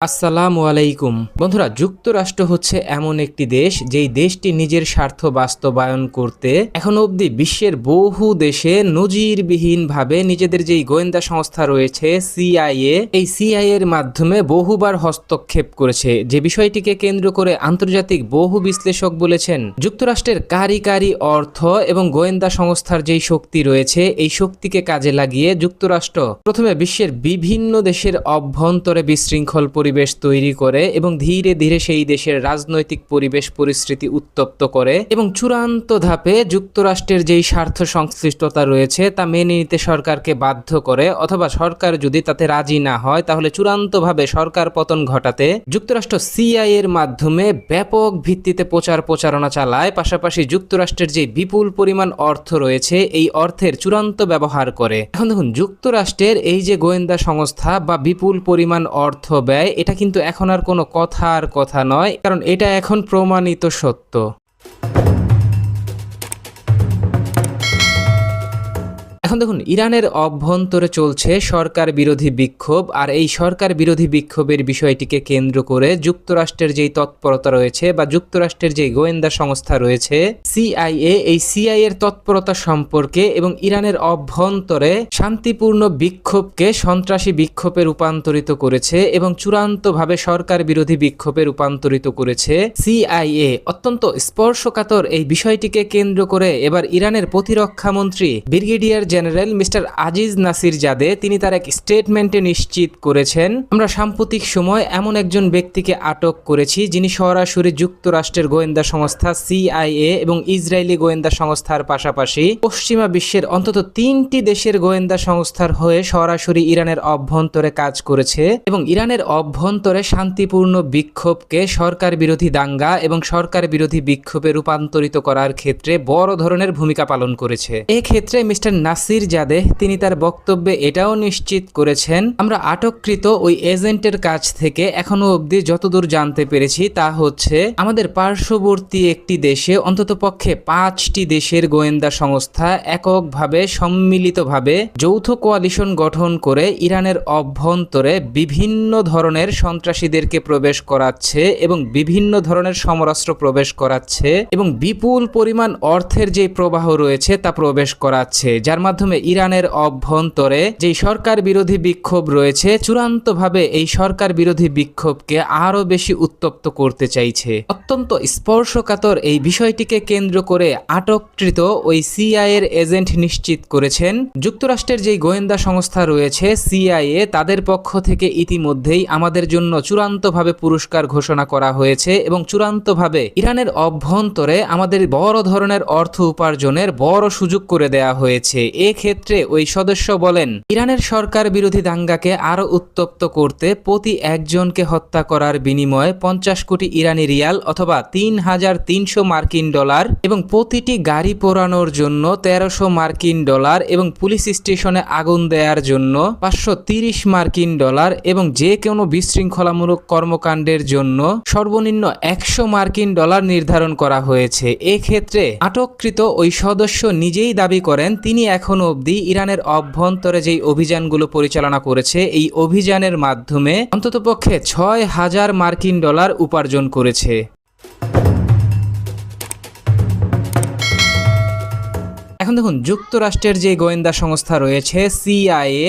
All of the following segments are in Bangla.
আসসালামু আলাইকুম বন্ধুরা, যুক্তরাষ্ট্র হচ্ছে এমন একটি দেশ যেই দেশটি নিজের স্বার্থ বাস্তবায়ন করতে এখনো অবধি বিশ্বের বহু দেশে নজিরবিহীনভাবে নিজেদের যেই গোয়েন্দা সংস্থা রয়েছে সিআইএ, এই সিআইএ এর মাধ্যমে বহুবার হস্তক্ষেপ করেছে। যে বিষয়টিকে কেন্দ্র করে আন্তর্জাতিক বহু বিশ্লেষক বলেছেন, যুক্তরাষ্ট্রের কারিগরি অর্থ এবং গোয়েন্দা সংস্থার যেই শক্তি রয়েছে, এই শক্তিকে কাজে লাগিয়ে যুক্তরাষ্ট্র প্রথমে বিশ্বের বিভিন্ন দেশের অভ্যন্তরে বিশৃঙ্খল পরিবেশ তৈরি করে এবং ধীরে ধীরে সেই দেশের রাজনৈতিক পরিবেশ পরিস্থিতি উত্তপ্ত করে এবং চূড়ান্ত ধাপে যুক্তরাষ্ট্রের যেই স্বার্থ সংশ্লিষ্টতা রয়েছে তা মেনে নিতে সরকারকে বাধ্য করে, অথবা সরকার যদি তাতে রাজি না হয় তাহলে চূড়ান্তভাবে সরকার পতন ঘটাতে যুক্তরাষ্ট্র সিআইএ এর মাধ্যমে ব্যাপক ভিত্তিতে প্রচারণা চালায়। পাশাপাশি যুক্তরাষ্ট্রের যে বিপুল পরিমাণ অর্থ রয়েছে, এই অর্থের চূড়ান্ত ব্যবহার করে। এখন দেখুন, যুক্তরাষ্ট্রের এই যে গোয়েন্দা সংস্থা বা বিপুল পরিমাণ অর্থ ব্যয়, এটা কিন্তু এখন আর কোনো কথা নয়, কারণ এটা এখন প্রমাণিত সত্য। এখন দেখুন, ইরানের অভ্যন্তরে চলছে সরকার বিরোধী বিক্ষোভ, আর এই সরকার বিরোধী বিক্ষোভের বিষয়টিকে কেন্দ্র করে যুক্তরাষ্ট্রের যেই তৎপরতা রয়েছে বা যুক্তরাষ্ট্রের যে গোয়েন্দা সংস্থা রয়েছে সিআইএ, এই সিআইএ এর তৎপরতা সম্পর্কে এবং ইরানের অভ্যন্তরে শান্তিপূর্ণ বিক্ষোভকে সন্ত্রাসী বিক্ষোভে রূপান্তরিত করেছে এবং চূড়ান্তভাবে সরকার বিরোধী বিক্ষোভে রূপান্তরিত করেছে সিআইএ। অত্যন্ত স্পর্শকাতর এই বিষয়টিকে কেন্দ্র করে এবার ইরানের প্রতিরক্ষা মন্ত্রী brigadier general mister Aziz Nasirzadeh তিনি তার এক স্টেটমেন্টে নিশ্চিত করেছেন, আমরা সাম্প্রতিক সময় এমন একজন ব্যক্তিকে আটক করেছি যিনি সরাসরি যুক্তরাষ্ট্রের গোয়েন্দা সংস্থা সিআইএ এবং ইসরায়েলি গোয়েন্দা সংস্থার পাশাপাশি পশ্চিমা বিশ্বের অন্তত 3টি দেশের গোয়েন্দা সংস্থার হয়ে সরাসরি ইরানের অভ্যন্তরে কাজ করেছে এবং ইরানের অভ্যন্তরে শান্তিপূর্ণ বিক্ষোভকে সরকার বিরোধী দাঙ্গা এবং সরকার বিরোধী বিক্ষোভে রূপান্তরিত করার ক্ষেত্রে বড় ধরনের ভূমিকা পালন করেছে। এক্ষেত্রে মিস্টার নাসির জাদেহ তিনি তার বক্তব্যে এটাও নিশ্চিত করেছেন, আমরা আটককৃত ওই এজেন্টের কাছ থেকে এখনো অবধি যতদূর জানতে পেরেছি তা হচ্ছে আমাদের পার্শ্ববর্তী একটি দেশে অন্তত পক্ষে 5টি দেশের গোয়েন্দা সংস্থা এককভাবে সম্মিলিতভাবে যৌথ কোয়ালিশন গঠন করে ইরানের অভ্যন্তরে বিভিন্ন ধরনের সন্ত্রাসীদেরকে প্রবেশ করাচ্ছে এবং বিভিন্ন ধরনের সমরাস্ত্র প্রবেশ করাচ্ছে এবং বিপুল পরিমাণ অর্থের যে প্রবাহ রয়েছে তা প্রবেশ করাচ্ছে, যার মাধ্যমে ইরানের অভ্যন্তরে যেই সরকার বিরোধী বিক্ষোভ রয়েছে চূড়ান্তভাবে এই সরকার বিরোধী বিক্ষোভকে আরো বেশি উত্তপ্ত করতে চাইছে। অত্যন্ত স্পর্শকাতর এই বিষয়টিকে কেন্দ্র করে আটককৃত ওই সিআইএ এর এজেন্ট নিশ্চিত করেছেন, যুক্তরাষ্ট্রের যেই গোয়েন্দা সংস্থা রয়েছে সিআইএ, তাদের পক্ষ থেকে ইতিমধ্যেই আমাদের জন্য চূড়ান্তভাবে পুরস্কার ঘোষণা করা হয়েছে এবং চূড়ান্তভাবে ইরানের অভ্যন্তরে আমাদের বড় ধরনের অর্থ উপার্জনের বড় সুযোগ করে দেয়া হয়েছে। এক্ষেত্রে ওই সদস্য বলেন, ইরানের সরকার বিরোধী দাঙ্গাকে আরো উত্তপ্ত করতে প্রতি একজনকে হত্যা করার বিনিময়ে 50 কোটি ইরানি রিয়াল অথবা 3,300 মার্কিন ডলার এবং প্রতিটি গাড়ি পোড়ানোর জন্য 1300 মার্কিন ডলার এবং পুলিশ স্টেশনে আগুন দেওয়ার জন্য 530 মার্কিন ডলার এবং যে কোনো বিশৃঙ্খলামূলক কর্মকাণ্ডের জন্য সর্বনিম্ন 100 মার্কিন ডলার নির্ধারণ করা হয়েছে। এক্ষেত্রে আটককৃত ওই সদস্য নিজেই দাবি করেন তিনি এখনো অবধি ইরানের অভ্যন্তরে যেই অভিযানগুলো পরিচালনা করেছে এই অভিযানের মাধ্যমে অন্ততপক্ষে 6,000 মার্কিন ডলার উপার্জন করেছে। এখন দেখুন, যুক্তরাষ্ট্রের যে গোয়েন্দা সংস্থা রয়েছে সিআইএ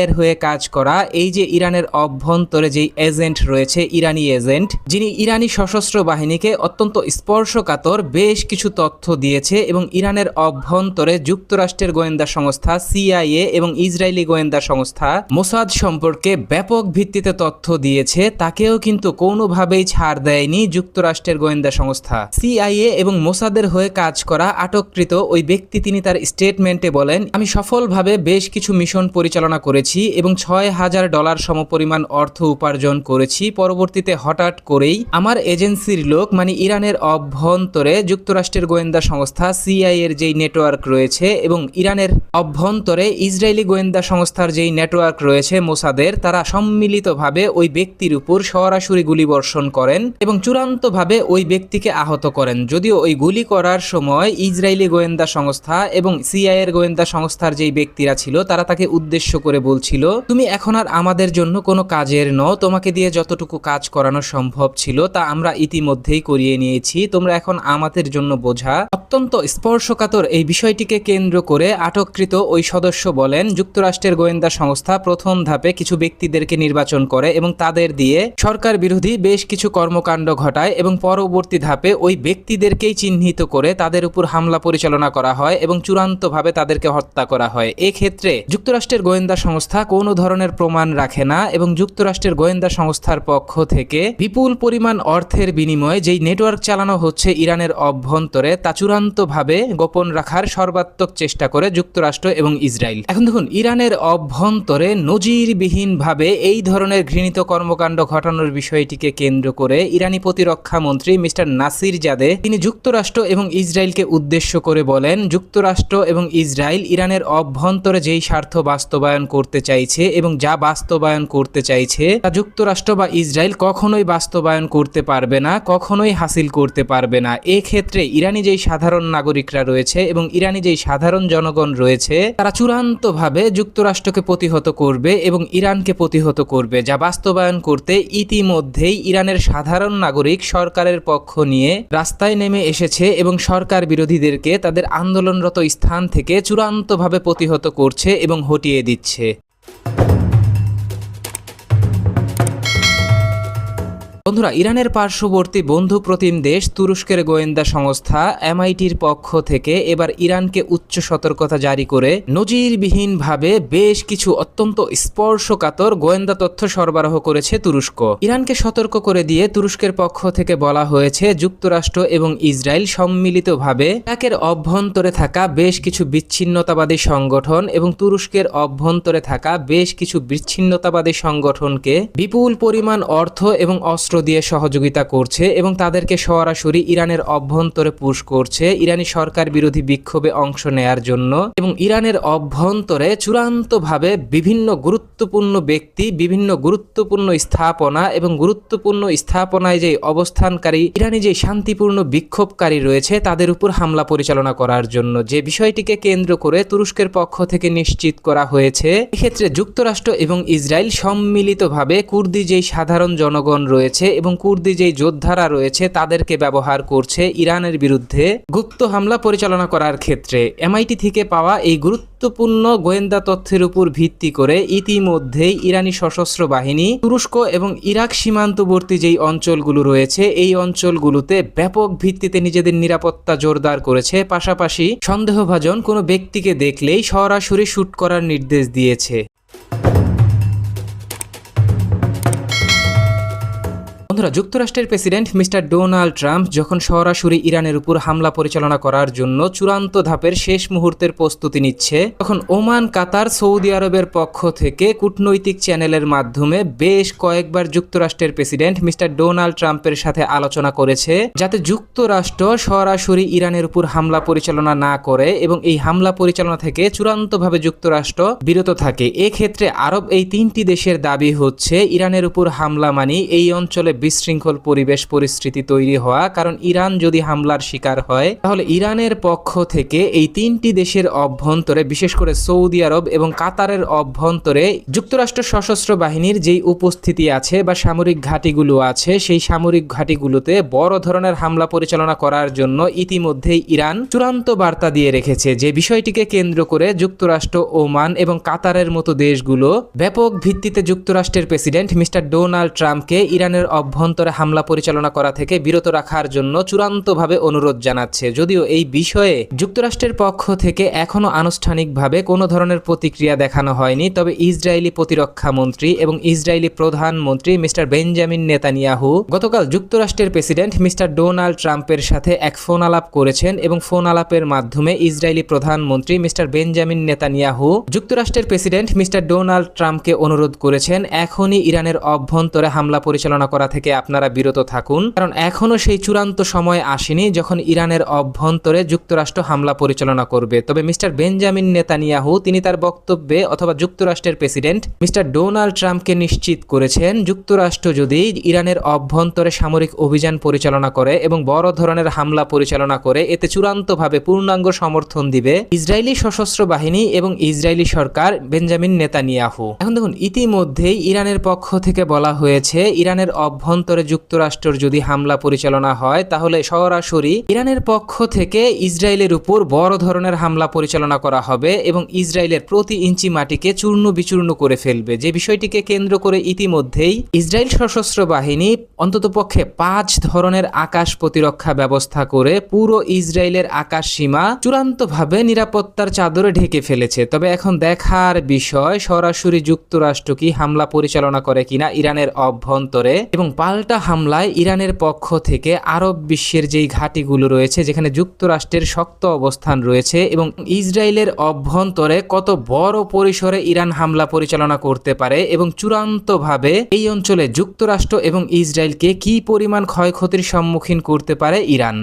এর হয়ে কাজ করা এই যে ইরানের অভ্যন্তরে যেই এজেন্ট রয়েছে, ইরানি এজেন্ট যিনি ইরানি সশস্ত্র বাহিনীকে অত্যন্ত স্পর্শকাতর বেশ কিছু তথ্য দিয়েছে এবং ইরানের অভ্যন্তরে যুক্তরাষ্ট্রের গোয়েন্দা সংস্থা সিআইএ এবং ইসরায়েলি গোয়েন্দা সংস্থা মোসাদ সম্পর্কে ব্যাপক ভিত্তিতে তথ্য দিয়েছে, তাকেও কিন্তু কোনোভাবেই ছাড় দেয়নি যুক্তরাষ্ট্রের গোয়েন্দা সংস্থা। সিআইএ এবং মোসাদের হয়ে কাজ করা আটককৃত ওই ব্যক্তি তিনি তার স্টেটমেন্টে বলেন, আমি সফলভাবে বেশ কিছু মিশন পরিচালনা করেছি এবং $6,000 সমপরিমাণ অর্থ উপার্জন করেছি। পরবর্তীতে হঠাৎ করেই আমার এজেন্সির লোক মানে ইরানের অভ্যন্তরে যুক্তরাষ্ট্রের গোয়েন্দা সংস্থা সিআইএ এর যেই নেটওয়ার্ক রয়েছে এবং ইরানের অভ্যন্তরে ইসরায়েলি গোয়েন্দা সংস্থার যেই নেটওয়ার্ক রয়েছে মোসাদের, তারা সম্মিলিতভাবে ওই ব্যক্তির উপর সরাসরি গুলিবর্ষণ করেন এবং চূড়ান্তভাবে ওই ব্যক্তিকে আহত করেন। যদিও ওই গুলি করার সময় ইসরায়েলি গোয়েন্দা সংস্থা এবং সিআইএর গোয়েন্দা সংস্থার যেই ব্যক্তিরা ছিল তারা তাকে উদ্দেশ্য করে বলছিল, তুমি এখন আর আমাদের জন্য কোনো কাজের নও, তোমাকে দিয়ে যতটুকু কাজ করানো সম্ভব ছিল তা আমরা ইতিমধ্যেই করিয়ে নিয়েছি, তোমরা এখন আমাদের জন্য বোঝা। অত্যন্ত স্পর্শকাতর এই বিষয়টিকে কেন্দ্র করে আটককৃত ওই সদস্য বলেন, যুক্তরাষ্ট্রের গোয়েন্দা সংস্থা প্রথম ধাপে কিছু ব্যক্তিদেরকে নির্বাচন করে এবং তাদের দিয়ে সরকার বিরোধী বেশ কিছু কর্মকাণ্ড ঘটায় এবং পরবর্তী ধাপে ওই ব্যক্তিদেরকেই চিহ্নিত করে তাদের উপর হামলা পরিচালনা করা হয় এবং চূড়ান্তভাবে তাদেরকে হত্যা করা হয়। এক্ষেত্রে যুক্তরাষ্ট্রের গোয়েন্দা সংস্থা কোনো ধরনের প্রমাণ রাখে না এবং যুক্তরাষ্ট্রের গোয়েন্দা সংস্থার পক্ষ থেকে বিপুল পরিমাণ অর্থের বিনিময়ে যেই নেটওয়ার্ক চালানো হচ্ছে ইরানের অভ্যন্তরে তা চূড়ান্তভাবে গোপন রাখার সর্বাত্মক চেষ্টা করে যুক্তরাষ্ট্র এবং ইসরায়েল। এখন দেখুন, ইরানের অভ্যন্তরে নজিরবিহীনভাবে এই ধরনের ঘৃণিত কর্মকাণ্ড ঘটানোর বিষয়টিকে কেন্দ্র করে ইরানি প্রতিরক্ষা মন্ত্রী মিস্টার নাসির জাদে তিনি যুক্তরাষ্ট্র এবং ইসরায়েলকে উদ্দেশ্য করে বলেন, যুক্তরাষ্ট্র এবং ইসরায়েল ইরানের অভ্যন্তরে যেই স্বার্থ বাস্তবায়ন করতে চাইছে এবং যা বাস্তবায়ন করতে চাইছে তা যুক্তরাষ্ট্র বা ইসরায়েল কখনোই বাস্তবায়ন করতে পারবে না, কখনোই হাসিল করতে পারবে না। এক্ষেত্রে ইরানি যেই সাধারণ নাগরিকরা রয়েছে এবং ইরানি যেই সাধারণ জনগণ রয়েছে তারা চূড়ান্তভাবে যুক্তরাষ্ট্রকে প্রতিহত করবে এবং ইরানকে প্রতিহত করবে, যা বাস্তবায়ন করতে ইতিমধ্যেই ইরানের সাধারণ নাগরিক সরকারের পক্ষ নিয়ে রাস্তায় নেমে এসেছে এবং সরকার বিরোধীদেরকে তাদের আন্দোলনরত স্থান থেকে চূড়ান্তভাবে প্রতিহত করছে এবং হটিয়ে দিচ্ছে। বন্ধুরা, ইরানের পার্শ্ববর্তী বন্ধু প্রতিম দেশ তুরস্কের গোয়েন্দা সংস্থা এমআইটির পক্ষ থেকে এবার ইরানকে উচ্চ সতর্কতা জারি করে নজিরবিহীনভাবে বেশ কিছু অত্যন্ত স্পর্শকাতর গোয়েন্দা তথ্য সরবরাহ করেছে তুরস্ক। ইরানকে সতর্ক করে দিয়ে তুরস্কের পক্ষ থেকে বলা হয়েছে, যুক্তরাষ্ট্র এবং ইসরায়েল সম্মিলিতভাবে ইরাকের অভ্যন্তরে থাকা বেশ কিছু বিচ্ছিন্নতাবাদী সংগঠন এবং তুরস্কের অভ্যন্তরে থাকা বেশ কিছু বিচ্ছিন্নতাবাদী সংগঠনকে বিপুল পরিমাণ অর্থ এবং অস্ত্র দিয়ে সহযোগিতা করছে এবং তাদেরকে সরাসরি ইরানের অভ্যন্তরে পুশ করছে ইরানি সরকার বিরোধী বিক্ষোভে অংশ নেয়ার জন্য এবং ইরানের অভ্যন্তরে চূড়ান্তভাবে বিভিন্ন গুরুত্বপূর্ণ ব্যক্তি, বিভিন্ন গুরুত্বপূর্ণ স্থাপনা এবং গুরুত্বপূর্ণ স্থাপনায় যে অবস্থানকারী ইরানি যে শান্তিপূর্ণ বিক্ষোভকারী রয়েছে তাদের উপর হামলা পরিচালনা করার জন্য। যে বিষয়টিকে কেন্দ্র করে তুরস্কের পক্ষ থেকে নিশ্চিত করা হয়েছে, এক্ষেত্রে যুক্তরাষ্ট্র এবং ইসরায়েল সম্মিলিতভাবে কুর্দি যেই সাধারণ জনগণ রয়েছে এবং কুর্দি যেই যোদ্ধারা রয়েছে তাদেরকে ব্যবহার করছে ইরানের বিরুদ্ধে গুপ্ত হামলা পরিচালনা করার ক্ষেত্রে। এমআইটি থেকে পাওয়া এই গুরুত্বপূর্ণ গোয়েন্দা তথ্যের উপর ভিত্তি করে ইতিমধ্যেই ইরানি সশস্ত্র বাহিনী তুরস্ক এবং ইরাক সীমান্তবর্তী যেই অঞ্চলগুলো রয়েছে এই অঞ্চলগুলোতে ব্যাপক ভিত্তিতে নিজেদের নিরাপত্তা জোরদার করেছে, পাশাপাশি সন্দেহভাজন কোনো ব্যক্তিকে দেখলেই সরাসরি শুট করার নির্দেশ দিয়েছে। বন্ধুরা, যুক্তরাষ্ট্রের প্রেসিডেন্ট মিস্টার ডোনাল্ড ট্রাম্প যখন সরাসরি ইরানের উপর হামলা পরিচালনা করার জন্য চূড়ান্ত ধাপের শেষ মুহূর্তের প্রস্তুতি নিচ্ছে, তখন ওমান, কাতার, সৌদি আরবের পক্ষ থেকে কূটনৈতিক চ্যানেলের মাধ্যমে বেশ কয়েকবার যুক্তরাষ্ট্রের প্রেসিডেন্ট মিস্টার ডোনাল্ড ট্রাম্পের সাথে আলোচনা করেছে যাতে যুক্তরাষ্ট্র সরাসরি ইরানের উপর হামলা পরিচালনা না করে এবং এই হামলা পরিচালনা থেকে চূড়ান্তভাবে যুক্তরাষ্ট্র বিরত থাকে। এক্ষেত্রে আরব এই তিনটি দেশের দাবি হচ্ছে, ইরানের উপর হামলা মানে এই অঞ্চলে বিশৃঙ্খল পরিবেশ পরিস্থিতি তৈরি হওয়া, কারণ ইরান যদি হামলার শিকার হয় তাহলে ইরানের পক্ষ থেকে এই তিনটি দেশের অভ্যন্তরে, বিশেষ করে সৌদি আরব এবং কাতারের অভ্যন্তরে যুক্তরাষ্ট্র সশস্ত্র বাহিনীর যেই উপস্থিতি আছে বা সামরিক ঘাঁটিগুলো আছে সেই সামরিক ঘাঁটিগুলোতে বড় ধরনের হামলা পরিচালনা করার জন্য ইতিমধ্যেই ইরান চূড়ান্ত বার্তা দিয়ে রেখেছে। যে বিষয়টিকে কেন্দ্র করে যুক্তরাষ্ট্র, ওমান এবং কাতারের মতো দেশগুলো ব্যাপক ভিত্তিতে যুক্তরাষ্ট্রের প্রেসিডেন্ট মিস্টার ডোনাল্ড ট্রাম্পকে ইরানের অভ্যন্তরে হামলা পরিচালনা করা থেকে বিরত রাখার জন্য চূড়ান্তভাবে অনুরোধ জানাচ্ছে। যদিও এই বিষয়ে যুক্তরাষ্ট্রের পক্ষ থেকে এখনো আনুষ্ঠানিকভাবে কোনো ধরনের প্রতিক্রিয়া দেখানো হয়নি, তবে ইসরায়েলি প্রতিরক্ষা মন্ত্রী এবং ইসরায়েলি প্রধানমন্ত্রী মিস্টার বেঞ্জামিন নেতানিয়াহু গতকাল যুক্তরাষ্ট্রের প্রেসিডেন্ট মিস্টার ডোনাল্ড ট্রাম্পের সাথে এক ফোন আলাপ করেছেন এবং ফোন আলাপের মাধ্যমে ইসরায়েলি প্রধানমন্ত্রী মিস্টার বেঞ্জামিন নেতানিয়াহু যুক্তরাষ্ট্রের প্রেসিডেন্ট মিস্টার ডোনাল্ড ট্রাম্পকে অনুরোধ করেছেন এখনই ইরানের অভ্যন্তরে হামলা পরিচালনা করা থেকে থেকে আপনারা বিরত থাকুন, কারণ এখনো সেই চূড়ান্ত সময় আসেনি যখন ইরানের অভ্যন্তরে যুক্তরাষ্ট্র হামলা পরিচালনা করবে। তবে মিস্টার বেঞ্জামিন নেতানিয়াহু তিনি তার বক্তব্যে অথবা যুক্তরাষ্ট্রের প্রেসিডেন্ট মিস্টার ডোনাল্ড ট্রাম্পকে নিশ্চিত করেছেন যুক্তরাষ্ট্র যদি ইরানের অভ্যন্তরে সামরিক অভিযান পরিচালনা করে এবং বড় ধরনের হামলা পরিচালনা করে এতে চূড়ান্তভাবে পূর্ণাঙ্গ সমর্থন দিবে ইসরায়েলি সশস্ত্র বাহিনী এবং ইসরায়েলি সরকার বেঞ্জামিন নেতানিয়াহু। এখন দেখুন, ইতিমধ্যেই ইরানের পক্ষ থেকে বলা হয়েছে ইরানের অভ্যন্তরে যুক্তরাষ্ট্রের যদি হামলা পরিচালনা হয় তাহলে সরাসরি ইরানের পক্ষ থেকে ইসরায়েলের উপর বড় ধরনের হামলা পরিচালনা করা হবে এবং ইসরায়েলের প্রতি ইঞ্চি মাটিকে চূর্ণ বিচূর্ণ করে ফেলবে। যে বিষয়টিকে কেন্দ্র করে ইতিমধ্যেই ইসরায়েল সশস্ত্র বাহিনী অন্ততপক্ষে 5 ধরনের আকাশ প্রতিরক্ষা ব্যবস্থা করে পুরো ইসরায়েলের আকাশ সীমা চূড়ান্তভাবে নিরাপত্তার চাদরে ঢেকে ফেলেছে। তবে এখন দেখার বিষয় সরাসরি যুক্তরাষ্ট্র কি হামলা পরিচালনা করে কিনা ইরানের অভ্যন্তরে, এবং পাল্টা হামলায় ইরানের পক্ষ থেকে আরব বিশ্বের যেই ঘাঁটিগুলো রয়েছে যেখানে যুক্তরাষ্ট্রের শক্ত অবস্থান রয়েছে এবং ইসরায়েলের অভ্যন্তরে কত বড় পরিসরে ইরান হামলা পরিচালনা করতে পারে এবং চূড়ান্তভাবে এই অঞ্চলে যুক্তরাষ্ট্র এবং ইসরায়েলকে কি পরিমাণ ক্ষয়ক্ষতির সম্মুখীন করতে পারে ইরান।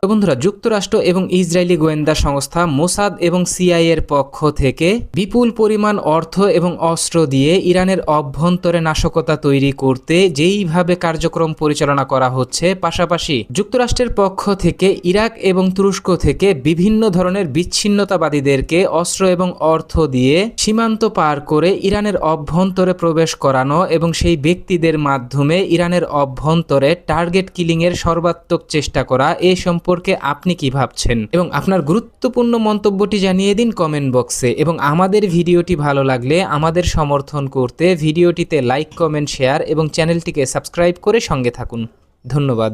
তো বন্ধুরা, যুক্তরাষ্ট্র এবং ইসরায়েলি গোয়েন্দা সংস্থা মোসাদ এবং সিআইএ এর পক্ষ থেকে বিপুল পরিমাণ অর্থ এবং অস্ত্র দিয়ে ইরানের অভ্যন্তরে নাশকতা তৈরি করতে যেইভাবে কার্যক্রম পরিচালনা করা হচ্ছে, পাশাপাশি যুক্তরাষ্ট্রের পক্ষ থেকে ইরাক এবং তুরস্ক থেকে বিভিন্ন ধরনের বিচ্ছিন্নতাবাদীদেরকে অস্ত্র এবং অর্থ দিয়ে সীমান্ত পার করে ইরানের অভ্যন্তরে প্রবেশ করানো এবং সেই ব্যক্তিদের মাধ্যমে ইরানের অভ্যন্তরে টার্গেট কিলিং এর সর্বাত্মক চেষ্টা করা, এ সম্পর্কে আপনি কি ভাবছেন এবং আপনার গুরুত্বপূর্ণ মন্তব্যটি জানিয়ে দিন কমেন্ট বক্সে। এবং আমাদের ভিডিওটি ভালো লাগলে আমাদের সমর্থন করতে ভিডিওটিতে লাইক, কমেন্ট, শেয়ার এবং চ্যানেলটিকে সাবস্ক্রাইব করে সঙ্গে থাকুন। ধন্যবাদ।